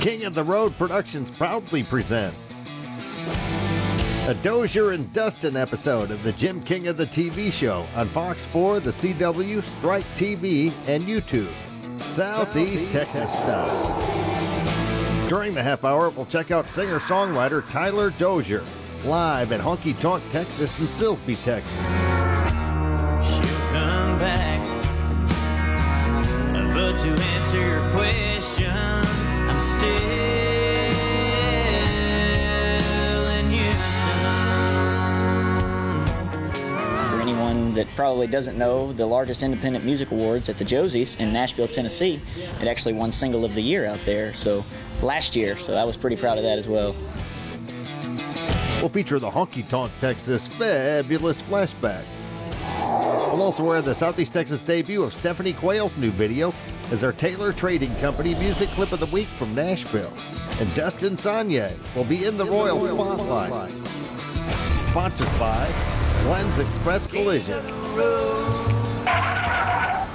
King of the Road Productions proudly presents a Dozier and Dustin episode of the Jim King of the TV show on Fox 4, the CW, Strike TV, and YouTube. Southeast Texas style. During the half hour, we'll check out singer-songwriter Tyler Dozier, live at Honky Tonk, Texas and Silsbee, Texas. She'll come back, but to answer your question, I'm still in Houston. For anyone that probably doesn't know, the largest independent music awards at the Josies in Nashville, Tennessee, it actually won Single of the Year out there, so last year, so I was pretty proud of that as well. We'll feature the Honky Tonk, Texas fabulous flashback. We'll also air the Southeast Texas debut of Stephanie Quayle's new video as our Taylor Trading Company music clip of the week from Nashville. And Dustin Sanye will be in the Royal Spotlight. Sponsored by Glenn's Express Collision.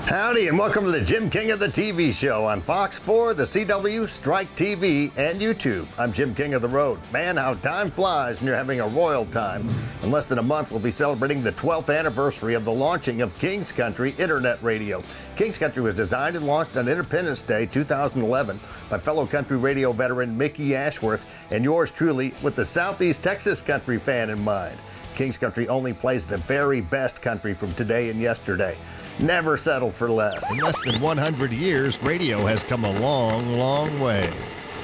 Howdy and welcome to the Jim King of the TV show on Fox 4, the CW, Strike TV, and YouTube. I'm Jim King of the Road. Man, how time flies when you're having a royal time. In less than a month, we'll be celebrating the 12th anniversary of the launching of King's Country Internet Radio. King's Country was designed and launched on Independence Day 2011 by fellow country radio veteran Mickey Ashworth and yours truly with the Southeast Texas country fan in mind. King's Country only plays the very best country from today and yesterday. Never settle for less. In less than 100 years, radio has come a long, long way.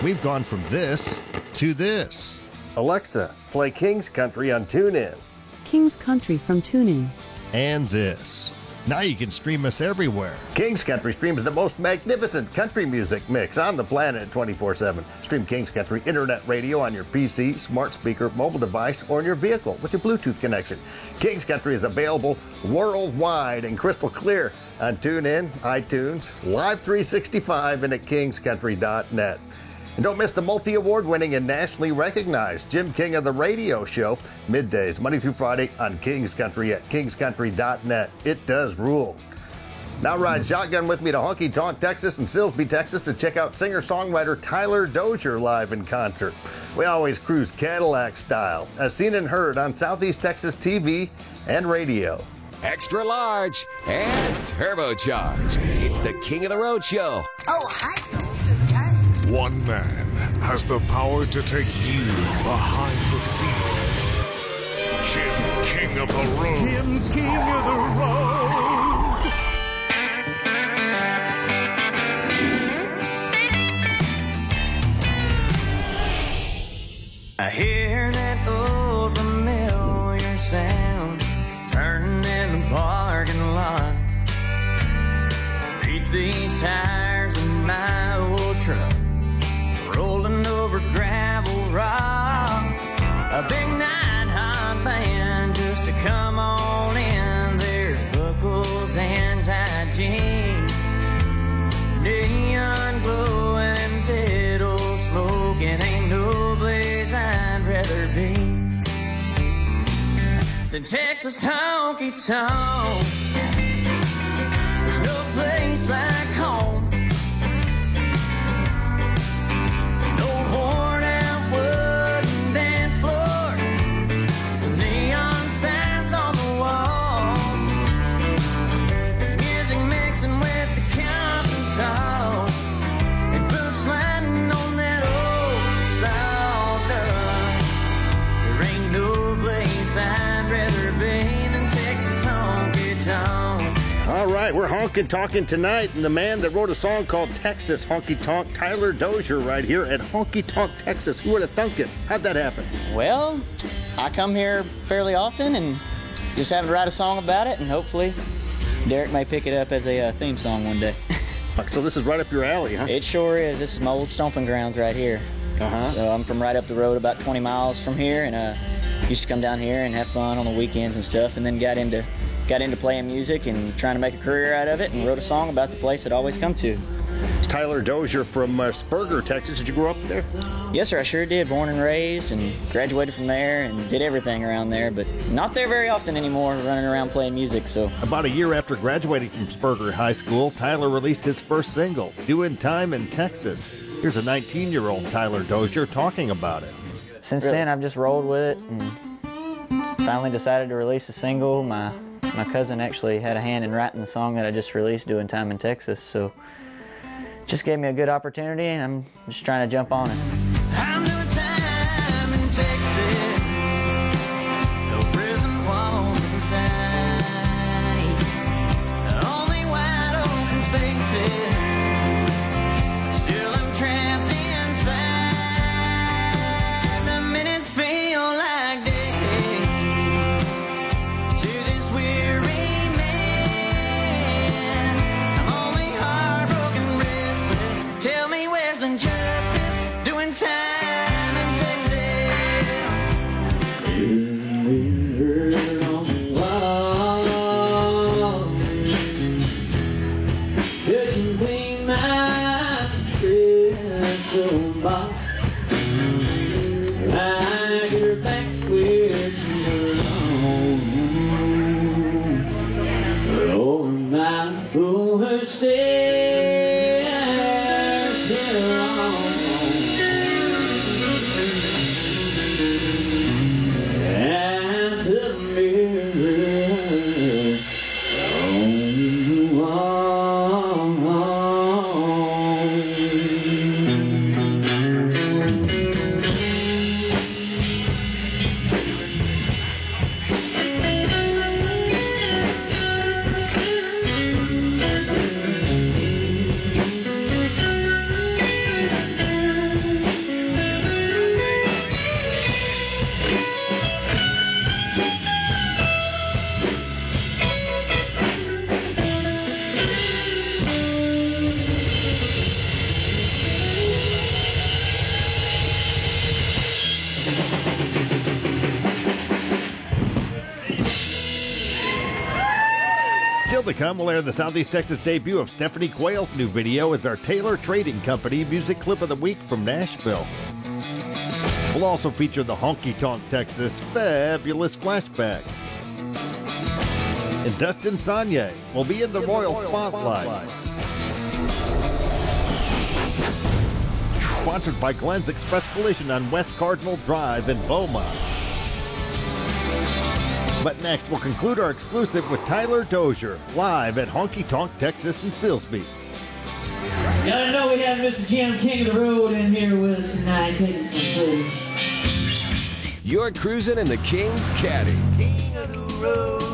We've gone from this to this. Alexa, play King's Country on TuneIn. King's Country from TuneIn. And this. Now you can stream us everywhere. King's Country streams the most magnificent country music mix on the planet 24/7. Stream King's Country Internet Radio on your PC, smart speaker, mobile device, or in your vehicle with your Bluetooth connection. King's Country is available worldwide and crystal clear on TuneIn, iTunes, Live 365, and at kingscountry.net. And don't miss the multi-award-winning and nationally recognized Jim King of the Radio show, middays, Monday through Friday on King's Country at kingscountry.net. It does rule. Now ride shotgun with me to Honky Tonk, Texas and Silsbee, Texas to check out singer-songwriter Tyler Dozier live in concert. We always cruise Cadillac style, as seen and heard on Southeast Texas TV and radio. Extra large and turbocharged. It's the King of the Road show. Oh, hi, folks. Okay. One man has the power to take you behind the scenes. Jim King of the Road. Jim King of the Road. I hear that old familiar sound turning in the parking lot. Beat these tires of my old truck, rolling over gravel rock. A big night hot band just to come on in. There's buckles and tight jeans, neon glowing, fiddle smoking. Ain't no place I'd rather be than Texas honky tonk. There's no place like home. No worn out wooden dance floor, neon signs on the wall, music mixing with the constant talk, and boots sliding on that old sawdust. There ain't no place I'd rather be than Texas honky tonk. All right, we're honkin' talking tonight, and the man that wrote a song called Texas Honky Tonk, Tyler Dozier, right here at Honky Tonk, Texas. Who would have thunk it? How'd that happen? Well, I come here fairly often and just having to write a song about it, and hopefully Derek may pick it up as a theme song one day. So this is right up your alley, huh? It sure is. This is my old stomping grounds right here. Uh-huh. So I'm from right up the road about 20 miles from here, and used to come down here and have fun on the weekends and stuff, and then got into playing music and trying to make a career out of it, and wrote a song about the place I'd always come to. Tyler Dozier from Spurger, Texas. Did you grow up there? Yes, sir, I sure did. Born and raised, and graduated from there, and did everything around there, but not there very often anymore, running around playing music, so. About a year after graduating from Spurger High School, Tyler released his first single, Doing Time in Texas. Here's a 19-year-old Tyler Dozier talking about it. Since then, I've just rolled with it and finally decided to release a single. My cousin actually had a hand in writing the song that I just released, Doing Time in Texas, so it just gave me a good opportunity, and I'm just trying to jump on it. I'm doing time in Texas. No prison walls inside. Only wide open spaces. Still I'm trapped inside. The minutes feel like days to this weary man. I'm only heartbroken, restless. Tell me where's the justice? Doing time in Texas. Couldn't clean my crystal ball. Like her back where she belongs. Oh, my foolish stairs still wrong. And the mirror on the wall. Still to come, we'll air the Southeast Texas debut of Stephanie Quayle's new video as our Taylor Trading Company Music Clip of the Week from Nashville. We'll also feature the Honky Tonk Texas Fabulous Flashback. And Dustin Sanye will be in the Royal Spotlight. Sponsored by Glenn's Express Collision on West Cardinal Drive in Beaumont. But next, we'll conclude our exclusive with Tyler Dozier, live at Honky Tonk Texas in Silsbee. Gotta know we have Mr. Jim King of the Road in here with us tonight, taking some footage. You're cruising in the King's Caddy. King of the road.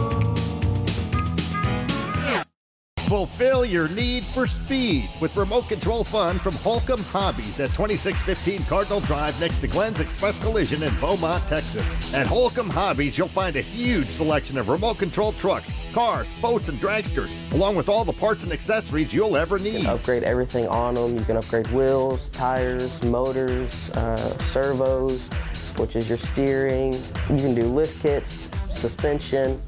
Fulfill your need for speed with remote control fun from Holcomb Hobbies at 2615 Cardinal Drive next to Glenn's Express Collision in Beaumont, Texas. At Holcomb Hobbies, you'll find a huge selection of remote control trucks, cars, boats, and dragsters, along with all the parts and accessories you'll ever need. You can upgrade everything on them. You can upgrade wheels, tires, motors, servos, which is your steering. You can do lift kits, suspension.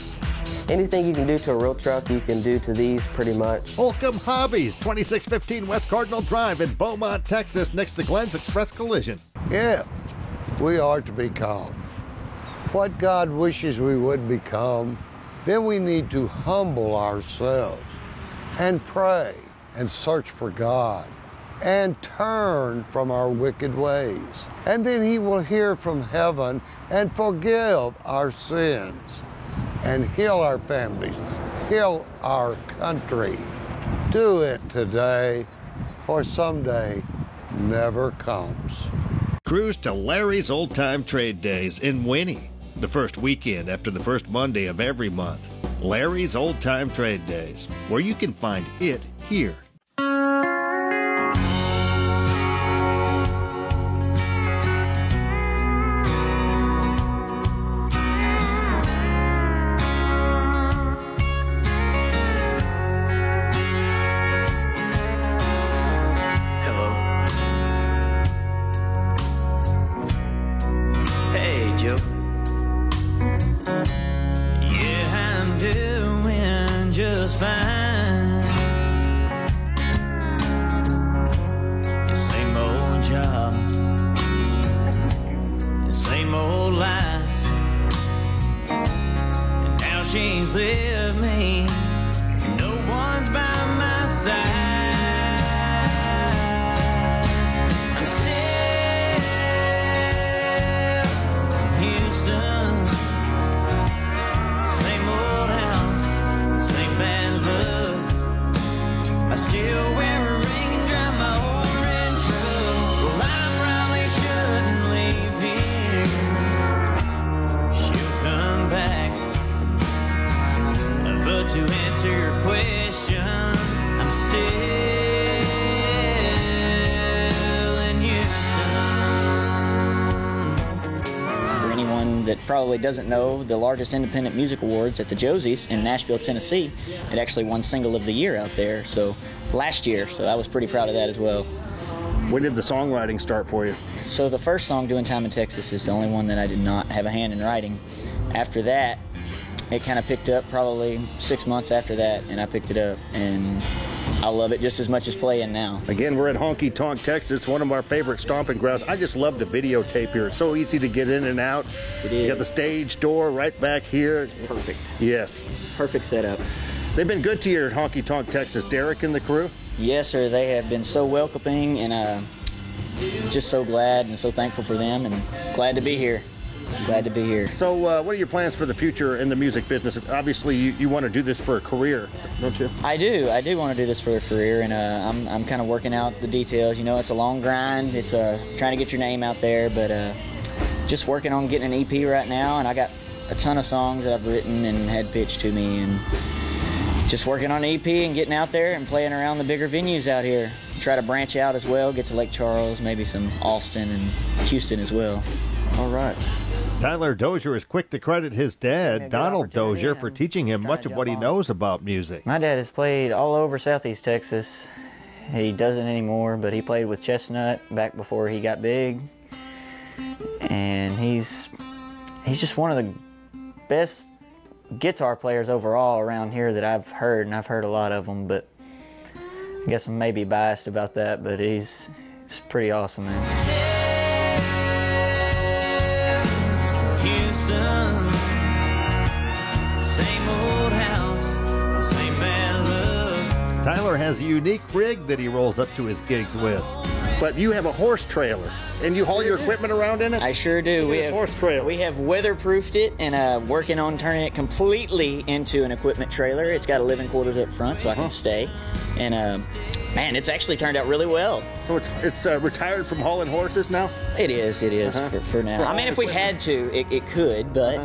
Anything you can do to a real truck, you can do to these pretty much. Holcomb Hobbies, 2615 West Cardinal Drive in Beaumont, Texas, next to Glenn's Express Collision. If we are to become what God wishes we would become, then we need to humble ourselves and pray and search for God and turn from our wicked ways. And then He will hear from heaven and forgive our sins and heal our families, heal our country. Do it today, for someday never comes. Cruise to Larry's Old Time Trade Days in Winnie, the first weekend after the first Monday of every month. Larry's Old Time Trade Days, where you can find it here. that probably doesn't know, the largest independent music awards at the Josies in Nashville, Tennessee. It actually won Single of the Year out there, so last year. So I was pretty proud of that as well. When did the songwriting start for you? So the first song, Doing Time in Texas, is the only one that I did not have a hand in writing. After that, it kind of picked up probably 6 months after that, and I picked it up, and I love it just as much as playing now. Again, we're at Honky Tonk, Texas, one of our favorite stomping grounds. I just love the videotape here. It's so easy to get in and out. It is. You got the stage door right back here. Perfect. Yes. Perfect setup. They've been good to you at Honky Tonk, Texas. Derek and the crew? Yes, sir. They have been so welcoming, and just so glad and so thankful for them, and glad to be here. Glad to be here. So what are your plans for the future in the music business? Obviously, you want to do this for a career, don't you? I do want to do this for a career, and I'm kind of working out the details. You know, it's a long grind. It's trying to get your name out there, but just working on getting an EP right now, and I got a ton of songs that I've written and had pitched to me, and just working on an EP and getting out there and playing around the bigger venues out here. Try to branch out as well, get to Lake Charles, maybe some Austin and Houston as well. All right. Tyler Dozier is quick to credit his dad, Donald Dozier, for teaching him much of what he knows about music. My dad has played all over Southeast Texas. He doesn't anymore, but he played with Chestnut back before he got big. And he's just one of the best guitar players overall around here that I've heard, and I've heard a lot of them, but I guess I'm maybe biased about that, but he's pretty awesome, man. Houston, same old house, same bad love. Tyler has a unique rig that he rolls up to his gigs with. But you have a horse trailer, and you haul your equipment around in it? I sure do. We have weatherproofed it and working on turning it completely into an equipment trailer. It's got a living quarters up front, so I can stay. And man, it's actually turned out really well. So it's retired from hauling horses now? It is for now. I mean, if we had to, it could, but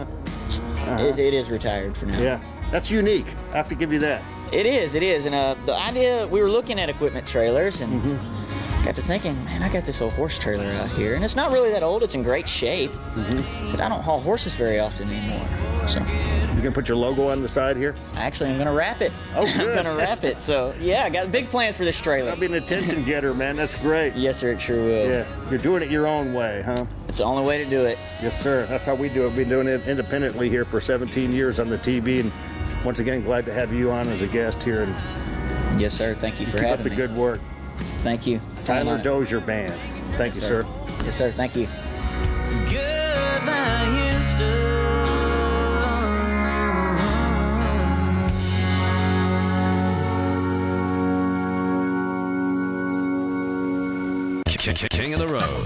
it is retired for now. Yeah, that's unique. I have to give you that. It is. And the idea, we were looking at equipment trailers, and got to thinking, man, I got this old horse trailer out here, and it's not really that old. It's in great shape. I said, I don't haul horses very often anymore. So you can put your logo on the side here? Actually, I'm going to wrap it. Oh, good. I'm going to wrap it. So, yeah, I got big plans for this trailer. That'll be an attention getter, man. That's great. Yes, sir, it sure will. Yeah, you're doing it your own way, huh? It's the only way to do it. Yes, sir. That's how we do it. We've been doing it independently here for 17 years on the TV, and once again, glad to have you on as a guest here. And yes, sir. Thank you for having me. me. Keep up the good work. Thank you. Tyler Dozier Band. Thank you, sir. Yes, sir. Thank you. Goodbye, Houston. King of the Road.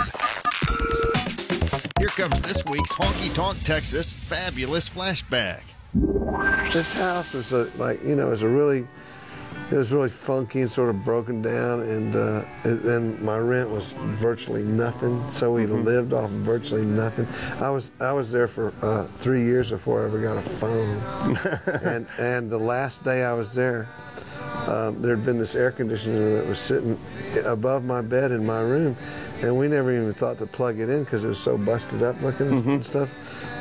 Here comes this week's Honky Tonk Texas Fabulous Flashback. This house was it was really funky and sort of broken down, and my rent was virtually nothing, so we lived off of virtually nothing. I was there for 3 years before I ever got a phone, and the last day I was there, there had been this air conditioner that was sitting above my bed in my room, and we never even thought to plug it in because it was so busted up looking and stuff.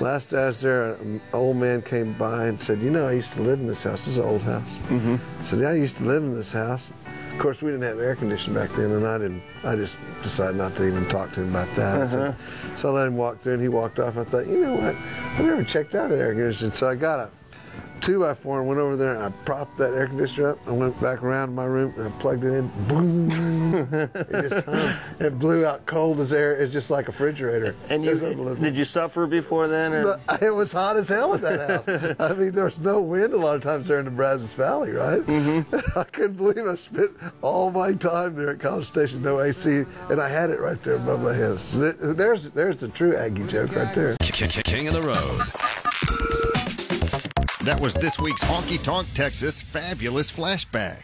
Last day I was there, an old man came by and said, you know, I used to live in this house. This is an old house. I said, yeah, I used to live in this house. Of course, we didn't have air conditioning back then, and I just decided not to even talk to him about that. So I let him walk through, and he walked off. I thought, you know what, I've never checked out the air conditioning. So I got a 2x4 and went over there, and I propped that air conditioner up. I went back around to my room, and I plugged it in. Boom! It just hung. It blew out cold as air. It's just like a refrigerator. And did you suffer before then? Or? It was hot as hell at that house. I mean, there was no wind a lot of times there in the Brazos Valley, right? I couldn't believe I spent all my time there at College Station, no AC, and I had it right there above my head. So there's the true Aggie joke right there. King of the Road. That was this week's Honky Tonk Texas Fabulous Flashback.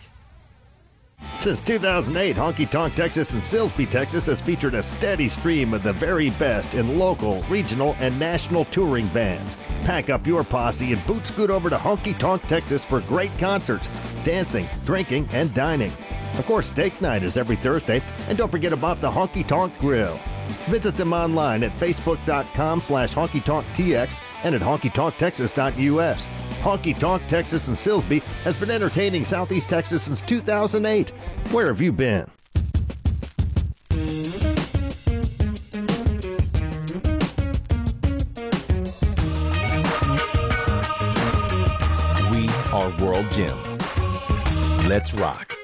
Since 2008, Honky Tonk Texas and Silsbee, Texas has featured a steady stream of the very best in local, regional, and national touring bands. Pack up your posse and boot scoot over to Honky Tonk Texas for great concerts, dancing, drinking, and dining. Of course, steak night is every Thursday, and don't forget about the Honky Tonk Grill. Visit them online at facebook.com/honkytalktx and at honkytalktexas.us. Honky Tonk Texas in Silsbee has been entertaining Southeast Texas since 2008. Where have you been? We are World Gym. Let's rock.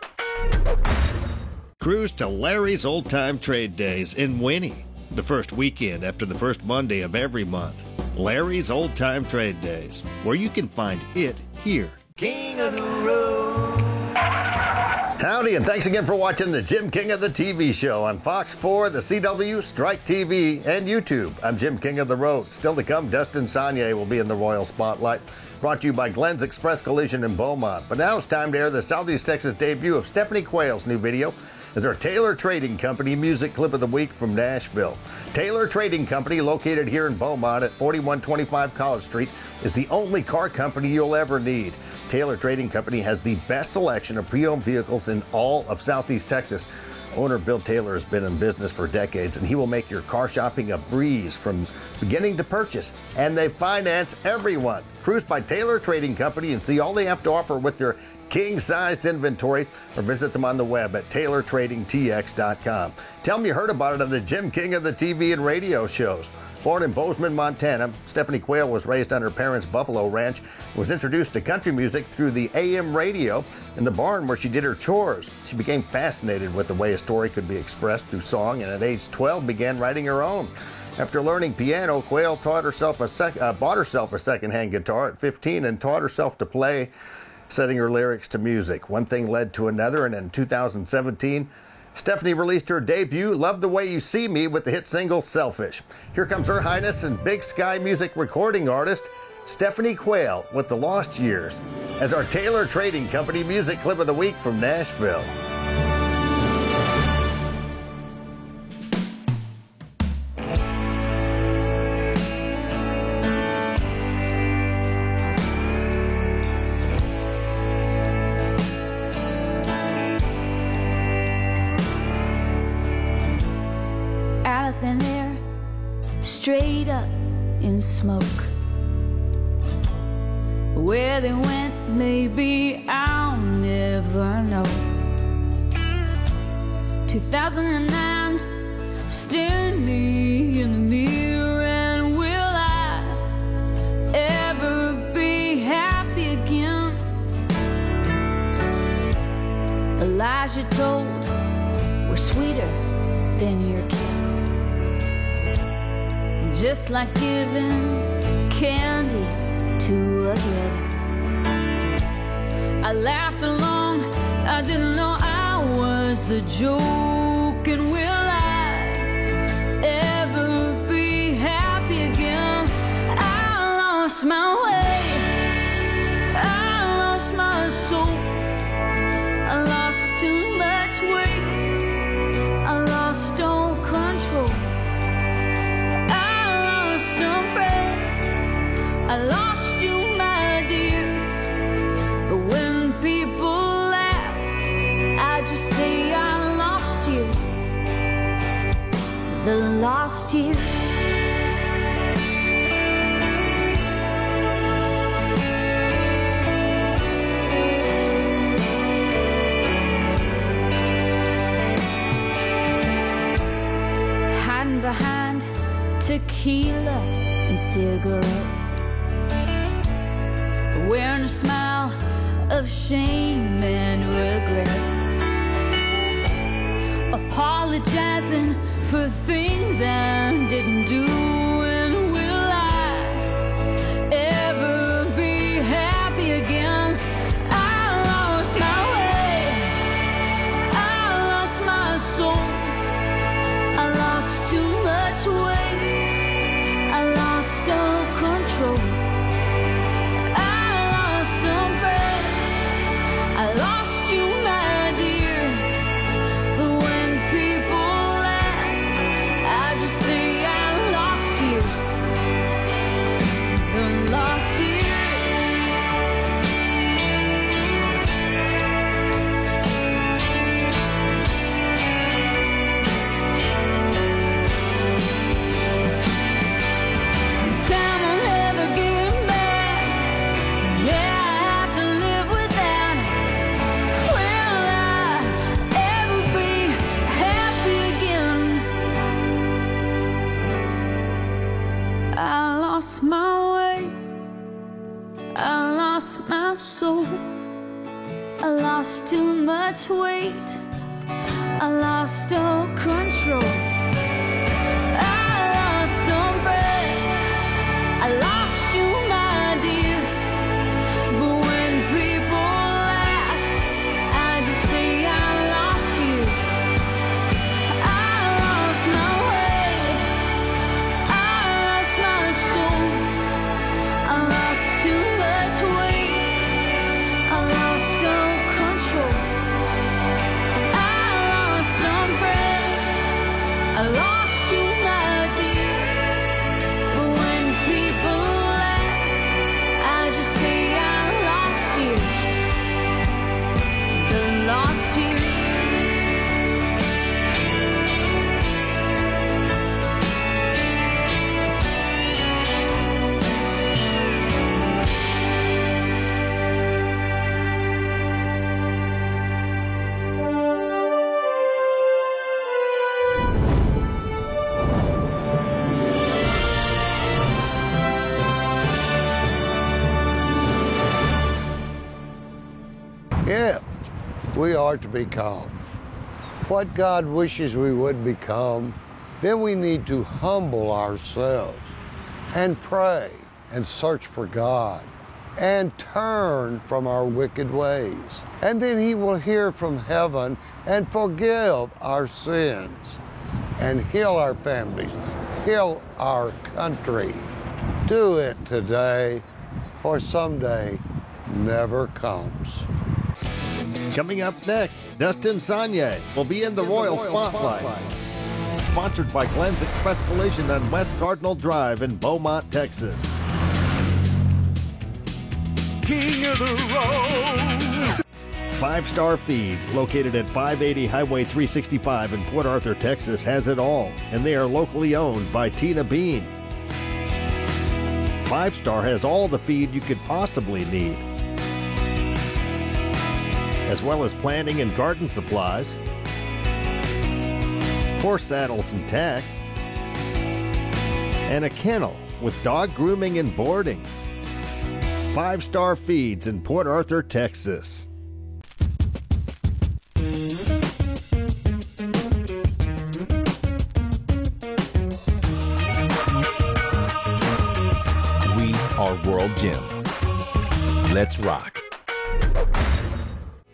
Cruise to Larry's Old Time Trade Days in Winnie, the first weekend after the first Monday of every month. Larry's Old Time Trade Days, where you can find it here. King of the Road. Howdy, and thanks again for watching the Jim King of the TV show on Fox 4, the CW, Strike TV, and YouTube. I'm Jim King of the Road. Still to come, Dustin Saunier will be in the Royal Spotlight. Brought to you by Glenn's Express Collision in Beaumont. But now it's time to air the Southeast Texas debut of Stephanie Quayle's new video as our Taylor Trading Company music clip of the week from Nashville. Taylor Trading Company, located here in Beaumont at 4125 College Street, is the only car company you'll ever need. Taylor Trading Company has the best selection of pre-owned vehicles in all of Southeast Texas. Owner Bill Taylor has been in business for decades, and he will make your car shopping a breeze from beginning to purchase. And they finance everyone. Cruise by Taylor Trading Company and see all they have to offer with their king-sized inventory, or visit them on the web at taylortradingtx.com. Tell them you heard about it on the Jim King of the TV and radio shows. Born in Bozeman, Montana, Stephanie Quayle was raised on her parents' buffalo ranch, was introduced to country music through the AM radio in the barn where she did her chores. She became fascinated with the way a story could be expressed through song, and at age 12 began writing her own. After learning piano, Quayle bought herself a second-hand guitar at 15 and taught herself to play, setting her lyrics to music. One thing led to another, and in 2017, Stephanie released her debut, Love the Way You See Me, with the hit single, Selfish. Here comes Her Highness and Big Sky music recording artist, Stephanie Quayle, with The Lost Years, as our Taylor Trading Company music clip of the week from Nashville. Thin air, straight up in smoke. Where they went, maybe I'll never know. 2009, staring me in the mirror, and will I ever be happy again? The lies you told were sweeter than your kiss. Just like giving candy to a kid. I laughed along, I didn't know I was the joke. And will I ever be happy again? I lost my way, I lost my soul, I lost too much weight, I lost all control. I lost you, my dear. But when people ask, I just say I lost years. The lost years. Hiding behind tequila and cigarettes, wearing a smile of shame and regret, apologizing for things I didn't do. And will I ever be happy again? I lost my way, I lost my soul, I lost too much weight, I lost all control. I lost you, my dear. But when people ask, much weight. I lost all control. I lost some breath. I lost you, my dear. But when people ask, I just say I lost you. I lost my way. I lost my soul. I lost too much weight. I lost all control. I lost some friends. I lost you, my dear. But when people ask, I just say I lost you. The lost years. If we are to become what God wishes we would become, then we need to humble ourselves and pray and search for God and turn from our wicked ways. And then He will hear from heaven and forgive our sins and heal our families, heal our country. Do it today, for someday never comes. Coming up next, Dustin Sanye will be in the Royal Spotlight. Sponsored by Glenn's Express Collision on West Cardinal Drive in Beaumont, Texas. King of the road. 5 Star Feeds, located at 580 Highway 365 in Port Arthur, Texas, has it all, and they are locally owned by Tina Bean. 5 Star has all the feed you could possibly need, as well as planting and garden supplies, horse saddles and tack, and a kennel with dog grooming and boarding. 5 Star Feeds in Port Arthur, Texas. We are World Gym. Let's rock.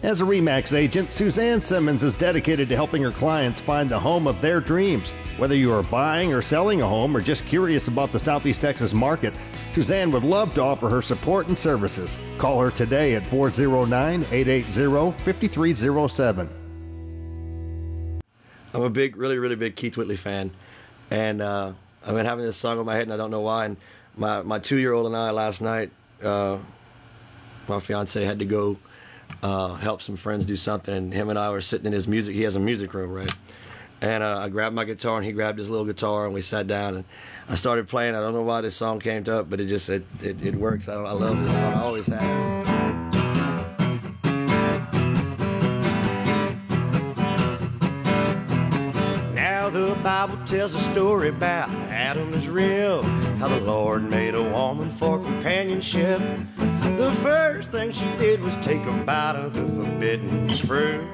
As a RE/MAX agent, Suzanne Simmons is dedicated to helping her clients find the home of their dreams. Whether you are buying or selling a home or just curious about the Southeast Texas market, Suzanne would love to offer her support and services. Call her today at 409-880-5307. I'm a really big Keith Whitley fan. And I've been having this song in my head and I don't know why. And my 2-year-old and I last night, my fiance had to go help some friends do something, and him and I were sitting in his music. He has a music room, right? And I grabbed my guitar, and he grabbed his little guitar, and we sat down, and I started playing. I don't know why this song came up, but it works. I love this song. I always have. Now the Bible tells a story about Adam is real, how the Lord made a woman for companionship. The first thing she did was take a bite of the forbidden fruit.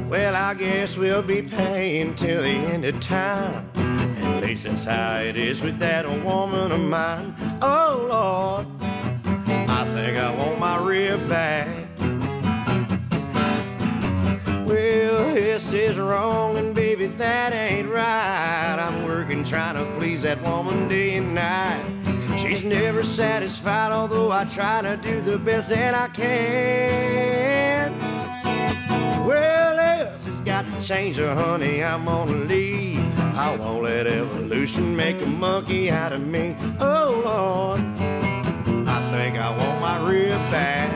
Well, I guess we'll be paying till the end of time. At least that's how it is with that woman of mine. Oh, Lord, I think I want my rib back. Well, this is wrong, and baby, that ain't right. I'm working trying to please that woman day and night. She's never satisfied, although I try to do the best that I can. Well, this has got to change, honey, I'm gonna leave. I won't let evolution make a monkey out of me. Oh, Lord, I think I want my rib back.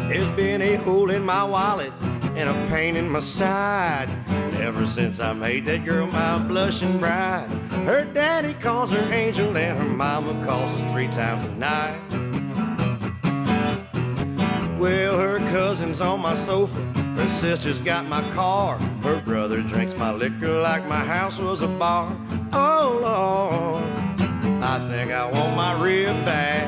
There's been a hole in my wallet and a pain in my side ever since I made that girl my blushing bride. Her daddy calls her Angel and her mama calls us 3 times a night. Well, her cousin's on my sofa, her sister's got my car, her brother drinks my liquor like my house was a bar. Oh, Lord, I think I want my rib back.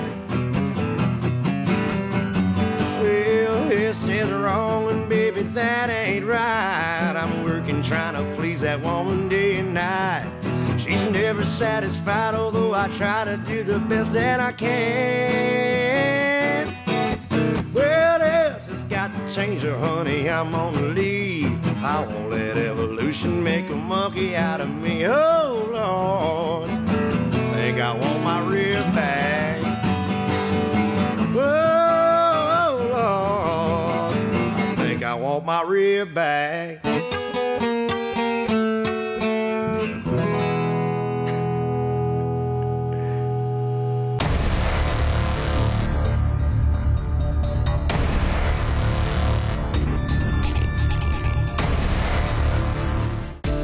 Well, this is wrong, and baby, that ain't right. I'm working trying to please that woman day and night. She's never satisfied, although I try to do the best that I can. Well, this has got to change her, honey, I'm on the lead. I won't let evolution make a monkey out of me. Oh, Lord, I think I want my rib back. Oh, Lord, I think I want my rib back.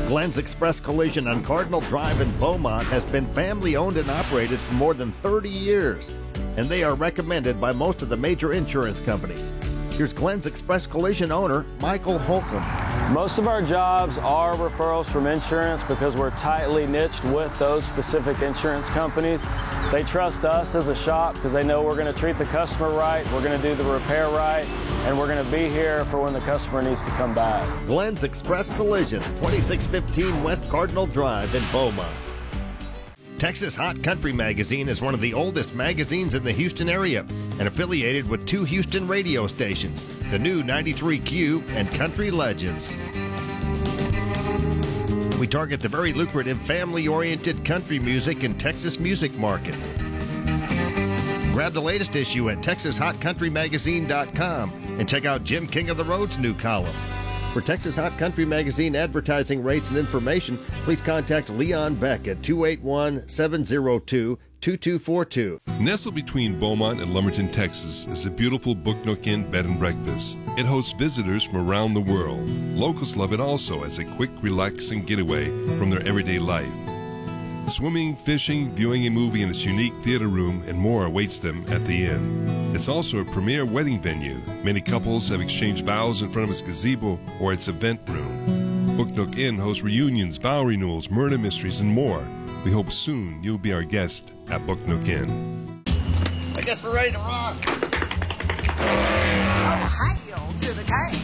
Glenn's Express Collision on Cardinal Drive in Beaumont has been family owned and operated for more than 30 years, and they are recommended by most of the major insurance companies. Here's Glenn's Express Collision owner, Michael Holcomb. Most of our jobs are referrals from insurance because we're tightly niched with those specific insurance companies. They trust us as a shop because they know we're going to treat the customer right, we're going to do the repair right, and we're going to be here for when the customer needs to come back. Glenn's Express Collision, 2615 West Cardinal Drive in Beaumont. Texas Hot Country Magazine is one of the oldest magazines in the Houston area and affiliated with 2 Houston radio stations, the new 93Q and Country Legends. We target the very lucrative family-oriented country music and Texas music market. Grab the latest issue at TexasHotCountryMagazine.com and check out Jim King of the Road's new column. For Texas Hot Country Magazine advertising rates and information, please contact Leon Beck at 281-702-2242. Nestled between Beaumont and Lumberton, Texas, is the beautiful Book Nook Inn Bed and Breakfast. It hosts visitors from around the world. Locals love it also as a quick, relaxing getaway from their everyday life. Swimming, fishing, viewing a movie in its unique theater room, and more awaits them at the inn. It's also a premier wedding venue. Many couples have exchanged vows in front of its gazebo or its event room. Book Nook Inn hosts reunions, vow renewals, murder mysteries, and more. We hope soon you'll be our guest at Book Nook Inn. I guess we're ready to rock. Oh, hi, to the game.